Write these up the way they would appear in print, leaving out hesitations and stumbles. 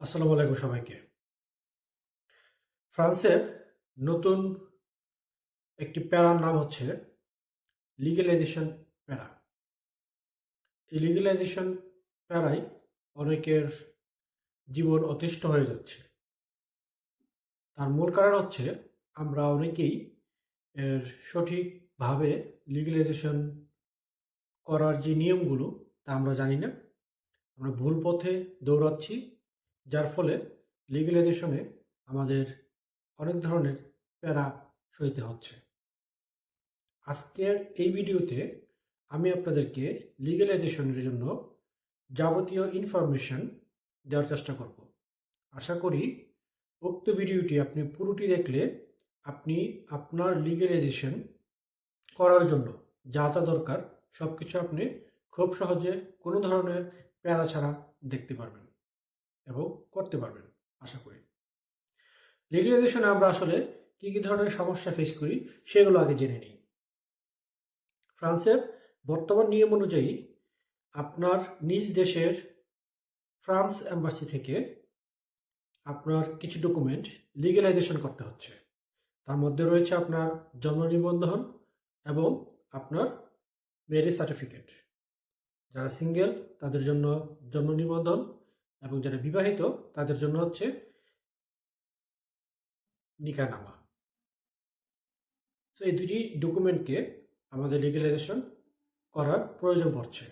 আসসালামু আলাইকুম সবাইকে। ফ্রান্সের নতুন একটি প্যারার নাম হচ্ছে লিগ্যালাইজেশন প্যারা। এই লিগ্যালাইজেশন প্যারায় অনেকের জীবন অতিষ্ঠ হয়ে যাচ্ছে। তার মূল কারণ হচ্ছে আমরা অনেকেই এর সঠিকভাবে লিগ্যালাইজেশন করার যে নিয়মগুলো তা আমরা জানি না। আমরা ভুল পথে দৌড়াচ্ছি, যার ফলে লিগ্যালাইজেশনে আমাদের অনেক ধরনের প্যারা সইতে হচ্ছে। আজকের এই ভিডিওতে আমি আপনাদেরকে লিগ্যালাইজেশনের জন্য যাবতীয় ইনফরমেশন দেওয়ার চেষ্টা করব। আশা করি উক্ত ভিডিওটি আপনি পুরোটি দেখলে আপনি আপনার লিগ্যালাইজেশন করার জন্য যা যা দরকার সব কিছু আপনি খুব সহজে কোনো ধরনের প্যারা ছাড়া দেখতে পারবেন এবং করতে পারবেন আশা করি। লিগ্যালাইজেশনে আমরা আসলে কী কী ধরনের সমস্যা ফেস করি সেগুলো আগে জেনে নিই। ফ্রান্সের বর্তমান নিয়ম অনুযায়ী আপনার নিজ দেশের ফ্রান্স এম্বাসি থেকে আপনার কিছু ডকুমেন্ট লিগ্যালাইজেশন করতে হচ্ছে। তার মধ্যে রয়েছে আপনার জন্ম নিবন্ধন এবং আপনার ম্যারেজ সার্টিফিকেট। যারা সিঙ্গেল তাদের জন্য জন্ম নিবন্ধন এবং যারা বিবাহিত তাদের জন্য হচ্ছে নিকাহনামা। তো এই দুটি ডকুমেন্টকে আমাদের লিগ্যালাইজেশন করার প্রয়োজন পড়ছে।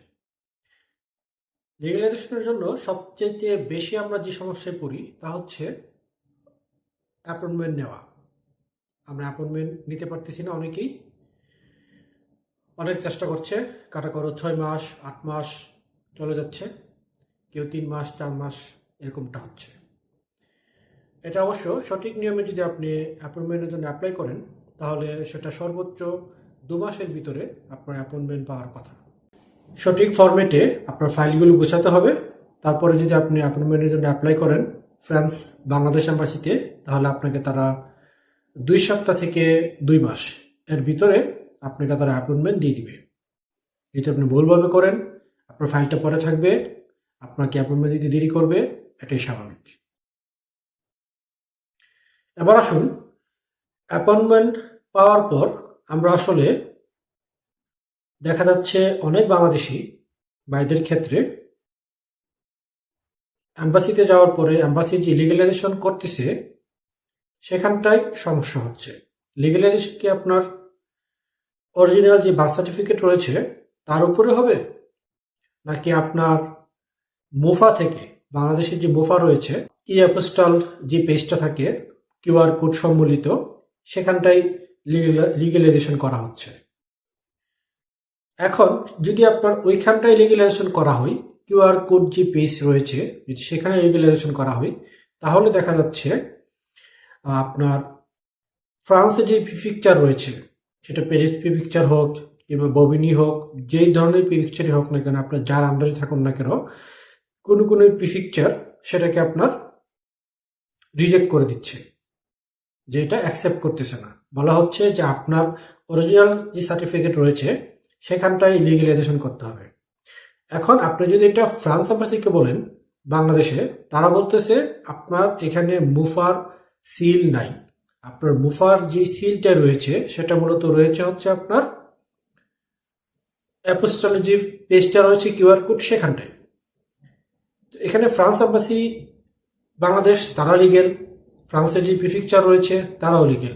লিগ্যালাইজেশনের জন্য সবচেয়ে বেশি আমরা যে সমস্যায় পড়ি তা হচ্ছে অ্যাপয়েন্টমেন্ট নেওয়া। আমরা অ্যাপয়েন্টমেন্ট নিতে পারতেছি না, অনেকেই অনেক চেষ্টা করছে, কারো 6 মাস 8 মাস চলে যাচ্ছে, কেউ 3 মাস 4 মাস এরকমটা হচ্ছে। এটা অবশ্য সঠিক নিয়মে যদি আপনি অ্যাপয়েন্টমেন্টের জন্য অ্যাপ্লাই করেন তাহলে সেটা সর্বোচ্চ 2 মাসের ভিতরে আপনার অ্যাপয়েন্টমেন্ট পাওয়ার কথা। সঠিক ফরম্যাটে আপনার ফাইলগুলো গোছাতে হবে। তারপরে যদি আপনি অ্যাপয়েন্টমেন্টের জন্য অ্যাপ্লাই করেন ফ্রান্স বাংলাদেশ এম্বাসিতে, তাহলে আপনাকে তারা 2 সপ্তাহ থেকে 2 মাস এর ভিতরে আপনাকে তারা অ্যাপয়েন্টমেন্ট দিয়ে দিবে। যদি আপনি ভুলভাবে করেন আপনার ফাইলটা পরে থাকবে, আপনাকে অ্যাপয়েন্টমেন্ট দিতে দেরি করবে, এটাই স্বাভাবিক। এবার আসুন, অ্যাপয়েন্টমেন্ট পাওয়ার পর আমরা আসলে দেখা যাচ্ছে অনেক বাংলাদেশি ভাইদের ক্ষেত্রে অ্যাম্বাসিতে যাওয়ার পরে অ্যাম্বাসি যে লিগ্যালাইজেশন করতেছে সেখানটায় সমস্যা হচ্ছে। লিগ্যালাইজেশন কি আপনার অরিজিনাল যে বার্থ সার্টিফিকেট রয়েছে তার উপরে হবে, নাকি আপনার মোফা থেকে, বাংলাদেশের যে মোফা রয়েছে ই অ্যাপোস্টাল যে পেজটা থাকে কিউআর কোড সম্বলিত, সেখানটাই লিগ্যালাইজেশন করা হচ্ছে। এখন যদি আপনার ওইখানটায় লিগ্যালাইজেশন করা হয়, কিউআর কোড যে পেজ রয়েছে যদি সেখানে লিগ্যালাইজেশন করা হয়, তাহলে দেখা যাচ্ছে আপনার ফ্রান্সে যে প্রিফিকচার রয়েছে, সেটা প্যারিস প্রিফিকচার হোক কিংবা ববিনি হোক, যেই ধরনের প্রিফিকচারই হোক না কেন, আপনার যার আন্ডারে থাকুন না কেন, কোনো কোনো প্রিফিকচার সেটাকে আপনার রিজেক্ট করে দিচ্ছে, যে এটা অ্যাকসেপ্ট করতেছে না। বলা হচ্ছে যে আপনার অরিজিনাল যে সার্টিফিকেট রয়েছে সেখানটায় লিগ্যালাইজেশন করতে হবে। এখন আপনি যদি এটা ফ্রান্স এম্বাসিকে বলেন বাংলাদেশে, তারা বলতেছে আপনার এখানে মুফার সিল নাই। আপনার মুফার যে সিলটা রয়েছে সেটা মূলত রয়েছে হচ্ছে আপনার অ্যাপোস্টলের যে পেজটা রয়েছে কিউআর কোড সেখানটায়। এখানে ফ্রান্স এম্বাসি বাংলাদেশ তারা লিগেল, ফ্রান্সের যে প্রিফিকচার রয়েছে তারাও লিগেল।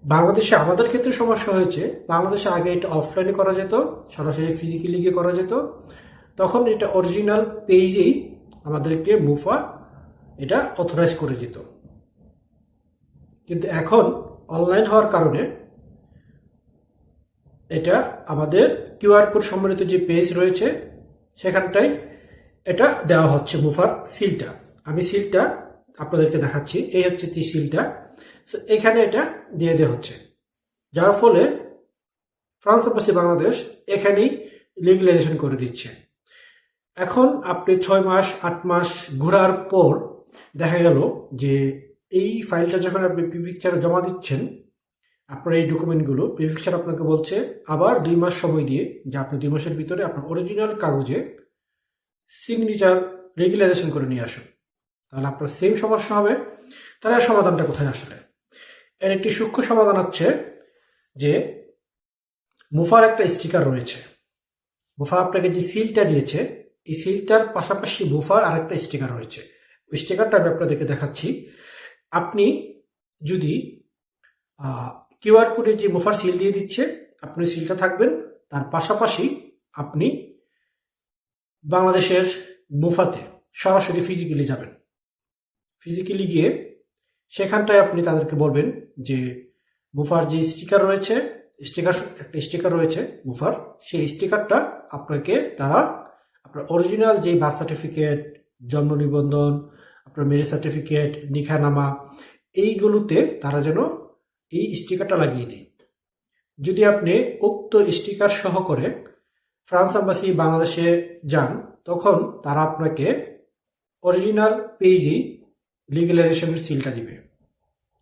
বাংলাদেশে আমাদের ক্ষেত্রে সমস্যা হয়েছে, বাংলাদেশে আগে এটা অফলাইনে করা যেত, সরাসরি ফিজিক্যালি গিয়ে করা যেত, তখন এটা অরিজিনাল পেজেই আমাদেরকে মুফা এটা অথরাইজ করে যেত। কিন্তু এখন অনলাইন হওয়ার কারণে এটা আমাদের কিউআর কোড সম্বলিত যে পেজ রয়েছে সেখানটাই এটা দেওয়া হচ্ছে মুফার সিলটা। আমি সিলটা আপনাদেরকে দেখাচ্ছি, এই হচ্ছে সিলটা। এখানে এটা দিয়ে দেওয়া হচ্ছে, যার ফলে ফ্রান্স এম্বাসি বাংলাদেশ এখানেই লিগ্যালাইজেশন করে দিচ্ছে। এখন আপনি 6 মাস 8 মাস ঘোরার পর দেখা গেল যে এই ফাইলটা যখন আপনি প্রিফিকচারে জমা দিচ্ছেন, আপনার এই ডকুমেন্টগুলো প্রিফিকচার আপনাকে বলছে আবার 2 মাস সময় দিয়ে যে আপনি 2 মাসের ভিতরে আপনার অরিজিনাল কাগজে সিগনেচার লিগ্যালাইজেশন করে নিয়ে আসুন। তাহলে আপনার সেম সমস্যা হবে। তাহলে এর সমাধানটা কোথায় আসলে? এর একটি সূক্ষ্ম সমাধান হচ্ছে যে মুফার একটা স্টিকার রয়েছে। মুফা আপনাকে যে সিলটা দিয়েছে, এই সিলটার পাশাপাশি মুফার আরেকটা স্টিকার রয়েছে। ওই স্টিকারটা আমি আপনাদেরকে দেখাচ্ছি। আপনি যদি কিউআর কোডে যে মুফার সিল দিয়ে দিচ্ছে, আপনি সিলটা থাকবেন, তার পাশাপাশি আপনি বাংলাদেশের মুফাতে সরাসরি ফিজিক্যালি যাবেন। ফিজিক্যালি গিয়ে সেখানটায় আপনি তাদেরকে বলবেন যে মুফার যে স্টিকার রয়েছে, একটা স্টিকার রয়েছে মুফার, সেই স্টিকারটা আপনাকে তারা আপনার অরিজিনাল যে বার্থ সার্টিফিকেট, জন্ম নিবন্ধন, আপনার ম্যারেজ সার্টিফিকেট, নিখানামা, এইগুলোতে তারা যেন এই স্টিকারটা লাগিয়ে দেয়। যদি আপনি উক্ত স্টিকার সহ করে ফ্রান্স এম্বাসি বাংলাদেশে যান, তখন তারা আপনাকে অরিজিনাল পেজেই লিগ্যালাইজেশনের সিলটা দিবে,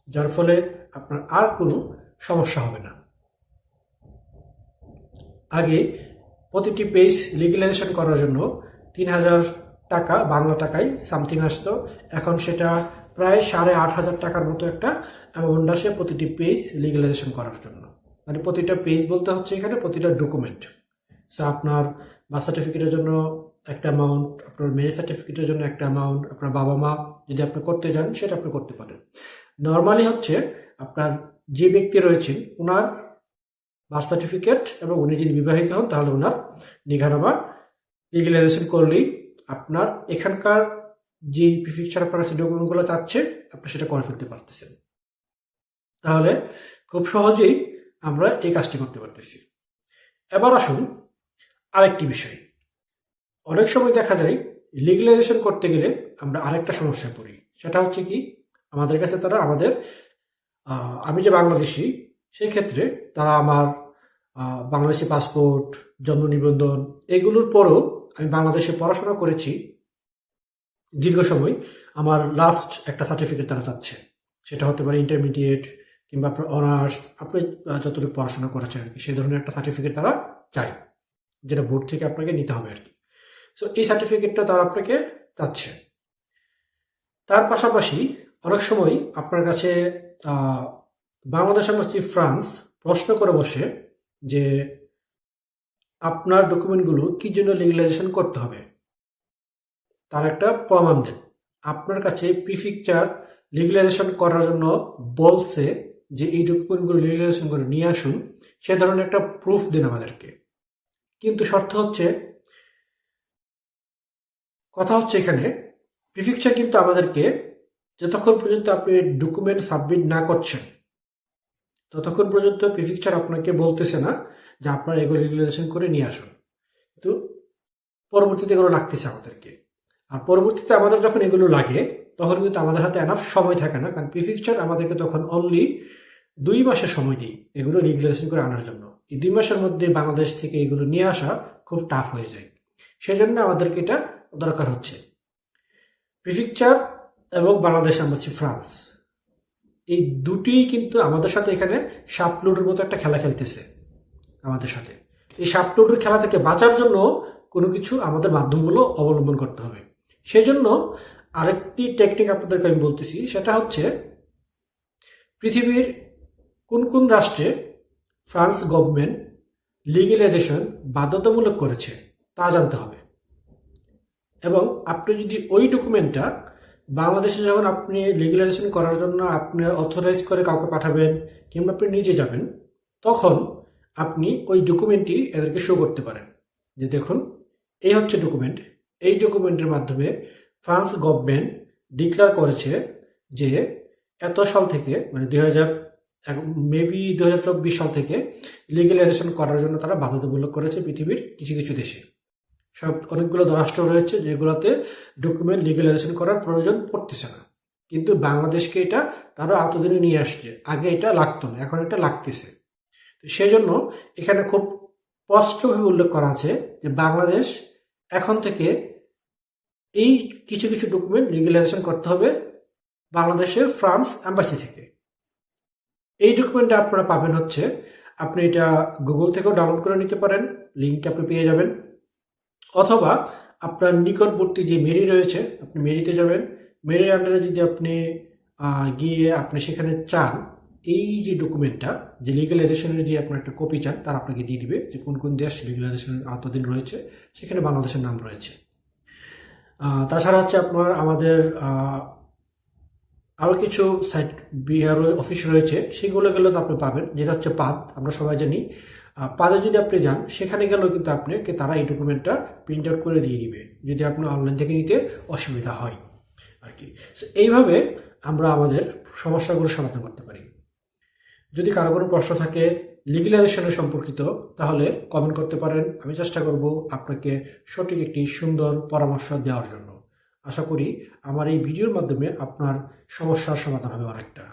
যার ফলে আপনার আর কোনো সমস্যা হবে না। আগে প্রতিটি পেজ লিগ্যালাইজেশন করার জন্য 3000 টাকা, বাংলা টাকায় সামথিং আসতো। এখন সেটা প্রায় 8500 টাকার মতো একটা অ্যামাউন্ট আসে প্রতিটি পেজ লিগ্যালাইজেশন করার জন্য। মানে প্রতিটা পেজ বলতে হচ্ছে এখানে প্রতিটা ডকুমেন্ট। সো আপনার বার্থ সার্টিফিকেটের জন্য একটা অ্যামাউন্ট, আপনার ম্যারেজ সার্টিফিকেটের জন্য একটা অ্যামাউন্ট, আপনার বাবা মা যদি আপনি করতে চান সেটা আপনি করতে পারেন। নর্মালি হচ্ছে আপনার যে ব্যক্তি রয়েছেন ওনার বার্থ সার্টিফিকেট এবং উনি যদি বিবাহিত হন তাহলে ওনার নিখানামা লিগ্যালাইজেশন করলেই আপনার এখানকার যে প্রিফেকচার আপনার কাছে ডকুমেন্টগুলো চাচ্ছে আপনি সেটা করে ফেলতে পারতেছেন। তাহলে খুব সহজেই আমরা এই কাজটি করতে পারতেছি। এবার আসুন আরেকটি বিষয়। অনেক সময় দেখা যায় লিগ্যালাইজেশন করতে গেলে আমরা আরেকটা সমস্যায় পড়ি। সেটা হচ্ছে কি, আমাদের কাছে তারা আমি যে বাংলাদেশি, সেই ক্ষেত্রে তারা আমার বাংলাদেশি পাসপোর্ট, জন্ম নিবন্ধন, এগুলোর পরও আমি বাংলাদেশে পড়াশোনা করেছি দীর্ঘ সময়, আমার লাস্ট একটা সার্টিফিকেট তারা চাচ্ছে। সেটা হতে পারে ইন্টারমিডিয়েট কিংবা আপনার অনার্স, আপনি যতটুকু পড়াশোনা করেছেন আর কি, সেই ধরনের একটা সার্টিফিকেট তারা চায়, যেটা বোর্ড থেকে আপনাকে নিতে হবে আর কি। সো এই সার্টিফিকেটটা তারা আপনাকে চাচ্ছে। তার পাশাপাশি অনেক সময় আপনার কাছে বাংলাদেশ এম্বাসি ফ্রান্স প্রশ্ন করে বসে যে আপনার ডকুমেন্টগুলো কি জন্য লিগ্যালাইজেশন করতে হবে, তার একটা প্রমাণ দেন। আপনার কাছে প্রিফেকচার লিগ্যালাইজেশন করার জন্য বলছে যে এই ডকুমেন্টগুলো লিগ্যালাইজেশন করে নিয়ে আসুন, সে ধরনের একটা প্রুফ দিন আমাদেরকে। কিন্তু কথা হচ্ছে এখানে প্রিফেকচার কিন্তু আমাদেরকে যতক্ষণ পর্যন্ত আপনি ডকুমেন্ট সাবমিট না করছেন ততক্ষণ পর্যন্ত প্রিফেকচার আপনাকে বলতেছে না যে আপনার এগুলো লিগ্যালাইজেশন করে নিয়ে আসুন। কিন্তু পরবর্তীতে এগুলো লাগতেছে আমাদেরকে। আর পরবর্তীতে আমাদের যখন এগুলো লাগে তখন কিন্তু আমাদের হাতে এনাফ সময় থাকে না, কারণ প্রিফেকচার আমাদেরকে তখন অনলি 2 মাসের সময় দিই এগুলো লিগ্যালাইজেশন করে আনার জন্য। এই 2 মাসের মধ্যে বাংলাদেশ থেকে এগুলো নিয়ে আসা খুব টাফ হয়ে যায়। সেজন্য আমাদেরকে এটা দরকার হচ্ছে। প্রিফেকচার এবং বাংলাদেশ এম্বাসি ফ্রান্স, এই দুটিই কিন্তু আমাদের সাথে এখানে সাপ লুডোর মতো একটা খেলা খেলতেছে আমাদের সাথে। এই সাপ লুডোর খেলা থেকে বাঁচার জন্য কোনো কিছু আমাদের মাধ্যমগুলো অবলম্বন করতে হবে। সেজন্য আরেকটি টেকনিক আপনাদেরকে আমি বলতেছি, সেটা হচ্ছে পৃথিবীর কোন কোন রাষ্ট্রে ফ্রান্স গভর্নমেন্ট লিগ্যালাইজেশন বাধ্যতামূলক করেছে তা জানতে হবে। এবং আপনি যদি ওই ডকুমেন্টটা বাংলাদেশে যখন আপনি লিগ্যালাইজেশন করার জন্য আপনি অথরাইজ করে কাউকে পাঠাবেন কিংবা আপনি নিজে যাবেন, তখন আপনি ওই ডকুমেন্টটি এদেরকে শো করতে পারেন যে দেখুন এই হচ্ছে ডকুমেন্ট। এই ডকুমেন্টের মাধ্যমে ফ্রান্স গভর্নমেন্ট ডিক্লেয়ার করেছে যে এত সাল থেকে, মানে 2024 সাল থেকে লিগ্যালাইজেশন করার জন্য তারা বাধ্যতামূলক করেছে পৃথিবীর কিছু কিছু দেশে। অনেকগুলো রাষ্ট্র রয়েছে যেগুলোতে ডকুমেন্ট লিগ্যালাইজেশন করার প্রয়োজন পড়তেছে না, কিন্তু বাংলাদেশকে এটা তারা এতদিনে নিয়ে আসছে। আগে এটা লাগতো না, এখন এটা লাগতেছে। তো সেই জন্য এখানে খুব স্পষ্টভাবে উল্লেখ করা আছে যে বাংলাদেশ এখন থেকে এই কিছু কিছু ডকুমেন্ট লিগ্যালাইজেশন করতে হবে বাংলাদেশের ফ্রান্স এম্বাসি থেকে। এই ডকুমেন্টটা আপনারা পাবেন হচ্ছে, আপনি এটা গুগল থেকেও ডাউনলোড করে নিতে পারেন, লিঙ্ক আপনি পেয়ে যাবেন, অথবা আপনার নিকটবর্তী যে মেরি রয়েছে আপনি মেরিতে যাবেন, মেরির আন্ডারে যদি আপনি গিয়ে আপনি সেখানে চান এই যে ডকুমেন্টটা, যে লিগ্যালাইজেশনের যে আপনার একটা কপি চান, তারা আপনাকে দিয়ে দিবে যে কোন কোন দেশ লিগ্যালাইজেশনের আওতাধীন রয়েছে, সেখানে বাংলাদেশের নাম রয়েছে। তাছাড়া হচ্ছে আপনার আমাদের আরও কিছু সাইট বিআরও অফিস রয়েছে, সেগুলো গেলেও তো আপনি পাবেন, যেটা হচ্ছে পাদ, আমরা সবাই জানি। পাদে যদি আপনি যান, সেখানে গেলেও কিন্তু আপনাকে তারা এই ডকুমেন্টটা প্রিন্ট আউট করে দিয়ে দিবে, যদি আপনি অনলাইন থেকে নিতে অসুবিধা হয় আর কি। এইভাবে আমরা আমাদের সমস্যাগুলো সমাধান করতে পারি। যদি কারো কোনো প্রশ্ন থাকে লিগ্যালাইজেশনের সম্পর্কিত, তাহলে কমেন্ট করতে পারেন। আমি চেষ্টা করব আপনাকে সঠিক একটি সুন্দর পরামর্শ দেওয়ার জন্য। আশা করি আমার এই ভিডিওর মাধ্যমে আপনার সমস্যার সমাধান হবে অনেকটা।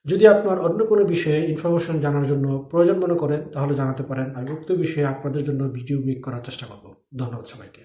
যদি আপনার অন্য কোনো বিষয়ে ইনফরমেশন জানার জন্য প্রয়োজন মনে করেন, তাহলে জানাতে পারেন। আমি উক্ত বিষয়ে আপনাদের জন্য ভিডিও মেক করার চেষ্টা করব। ধন্যবাদ সবাইকে।